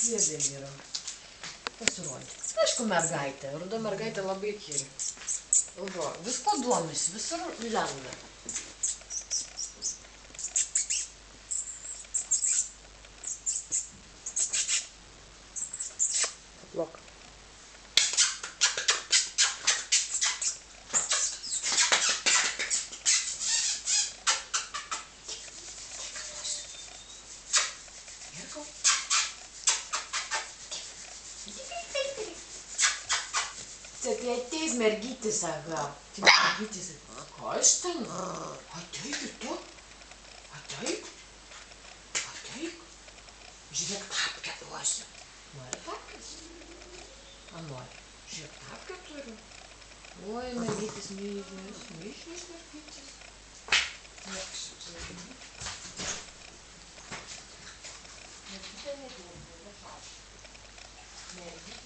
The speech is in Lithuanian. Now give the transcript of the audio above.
Dieve yra. Pasirodė. Aišku, mergaitė. Ruda mergaitė labai įkyri. Va, visko domisi, visur lenda. Lok. Tai kai ateis mergytis, aha. Tai mergytis, kas ten? Ateik tu. Ateik. Ateik. Žiūrėk, tapkę duosiu. Nori tapkės? A, nori. Žiūrėk, tapkę turiu. Oi, mergytis myžės. Myžės mergytis. Mergytė nedirba, nešau. Mergytė.